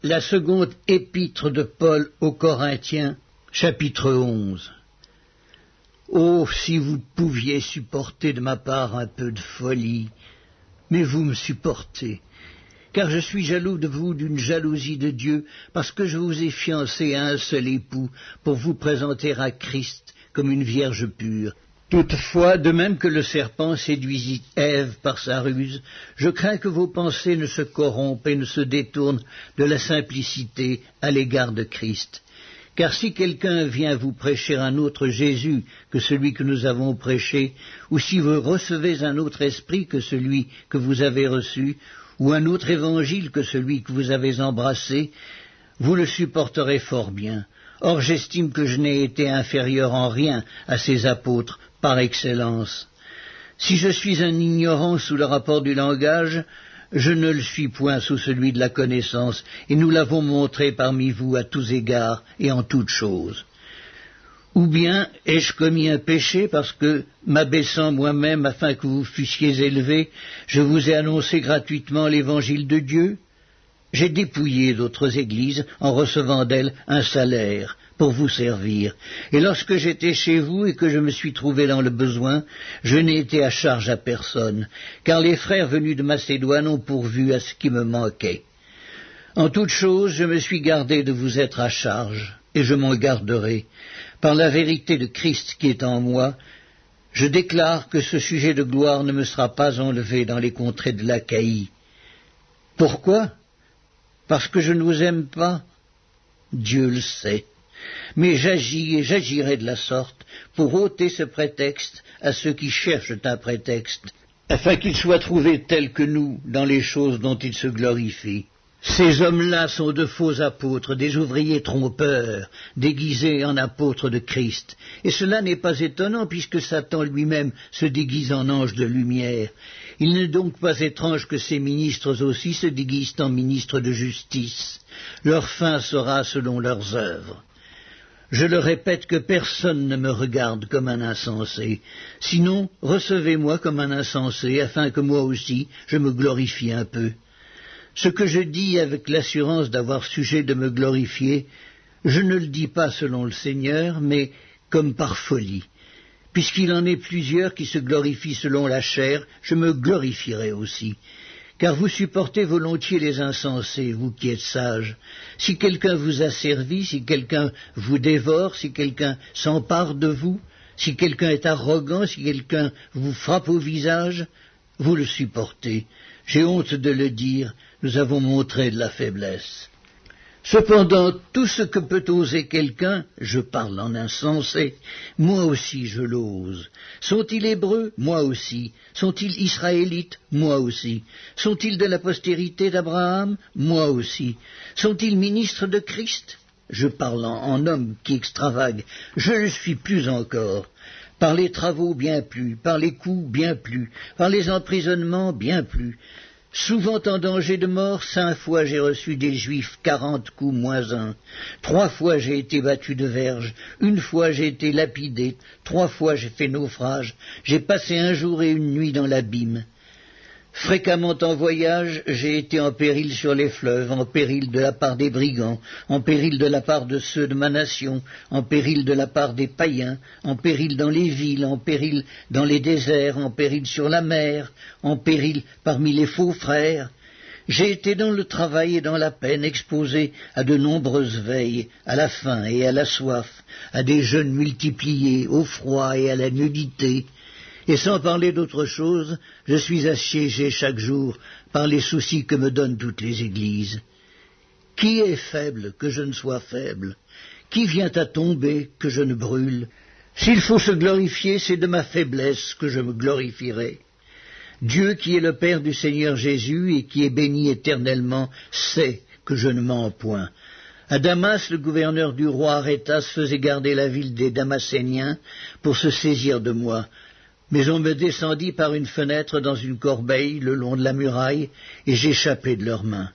La seconde épître de Paul aux Corinthiens, chapitre 11. Oh, si vous pouviez supporter de ma part un peu de folie, mais vous me supportez, car je suis jaloux de vous d'une jalousie de Dieu, parce que je vous ai fiancé à un seul époux, pour vous présenter à Christ comme une vierge pure. Toutefois, de même que le serpent séduisit Ève par sa ruse, je crains que vos pensées ne se corrompent et ne se détournent de la simplicité à l'égard de Christ. Car si quelqu'un vient vous prêcher un autre Jésus que celui que nous avons prêché, ou si vous recevez un autre esprit que celui que vous avez reçu, ou un autre évangile que celui que vous avez embrassé, vous le supporterez fort bien. Or j'estime que je n'ai été inférieur en rien à ces apôtres par excellence. Si je suis un ignorant sous le rapport du langage, je ne le suis point sous celui de la connaissance, et nous l'avons montré parmi vous à tous égards et en toutes choses. Ou bien ai-je commis un péché parce que, m'abaissant moi-même afin que vous fussiez élevés, je vous ai annoncé gratuitement l'évangile de Dieu? J'ai dépouillé d'autres églises en recevant d'elles un salaire pour vous servir. Et lorsque j'étais chez vous et que je me suis trouvé dans le besoin, je n'ai été à charge à personne, car les frères venus de Macédoine ont pourvu à ce qui me manquait. En toute chose, je me suis gardé de vous être à charge, et je m'en garderai. Par la vérité de Christ qui est en moi, je déclare que ce sujet de gloire ne me sera pas enlevé dans les contrées de l'Achaïe. Pourquoi ? Parce que je ne vous aime pas? Dieu le sait. Mais j'agis et j'agirai de la sorte pour ôter ce prétexte à ceux qui cherchent un prétexte, afin qu'ils soient trouvés tels que nous dans les choses dont ils se glorifient. Ces hommes-là sont de faux apôtres, des ouvriers trompeurs, déguisés en apôtres de Christ. Et cela n'est pas étonnant, puisque Satan lui-même se déguise en ange de lumière. Il n'est donc pas étrange que ces ministres aussi se déguisent en ministres de justice. Leur fin sera selon leurs œuvres. Je le répète que personne ne me regarde comme un insensé. Sinon, recevez-moi comme un insensé, afin que moi aussi je me glorifie un peu. Ce que je dis avec l'assurance d'avoir sujet de me glorifier, je ne le dis pas selon le Seigneur, mais comme par folie. Puisqu'il en est plusieurs qui se glorifient selon la chair, je me glorifierai aussi. Car vous supportez volontiers les insensés, vous qui êtes sages. Si quelqu'un vous asservit, si quelqu'un vous dévore, si quelqu'un s'empare de vous, si quelqu'un est arrogant, si quelqu'un vous frappe au visage, vous le supportez. J'ai honte de le dire, nous avons montré de la faiblesse. Cependant, tout ce que peut oser quelqu'un, je parle en insensé, moi aussi je l'ose. Sont-ils hébreux? Moi aussi. Sont-ils israélites? Moi aussi. Sont-ils de la postérité d'Abraham? Moi aussi. Sont-ils ministres de Christ? Je parle en homme qui extravague, je le suis plus encore. Par les travaux bien plus, par les coups bien plus, par les emprisonnements bien plus. Souvent en danger de mort, 5 fois j'ai reçu des Juifs 40 coups moins 1. 3 fois j'ai été battu de verge, 1 fois j'ai été lapidé, 3 fois j'ai fait naufrage, j'ai passé 1 jour et 1 nuit dans l'abîme. Fréquemment en voyage, j'ai été en péril sur les fleuves, en péril de la part des brigands, en péril de la part de ceux de ma nation, en péril de la part des païens, en péril dans les villes, en péril dans les déserts, en péril sur la mer, en péril parmi les faux frères. J'ai été dans le travail et dans la peine, exposé à de nombreuses veilles, à la faim et à la soif, à des jeûnes multipliés, au froid et à la nudité. Et sans parler d'autre chose, je suis assiégé chaque jour par les soucis que me donnent toutes les églises. Qui est faible que je ne sois faible? Qui vient à tomber que je ne brûle? S'il faut se glorifier, c'est de ma faiblesse que je me glorifierai. Dieu qui est le Père du Seigneur Jésus et qui est béni éternellement sait que je ne mens point. À Damas, le gouverneur du roi Arétas faisait garder la ville des Damascéniens pour se saisir de moi. Mais on me descendit par une fenêtre dans une corbeille le long de la muraille, et j'échappai de leurs mains.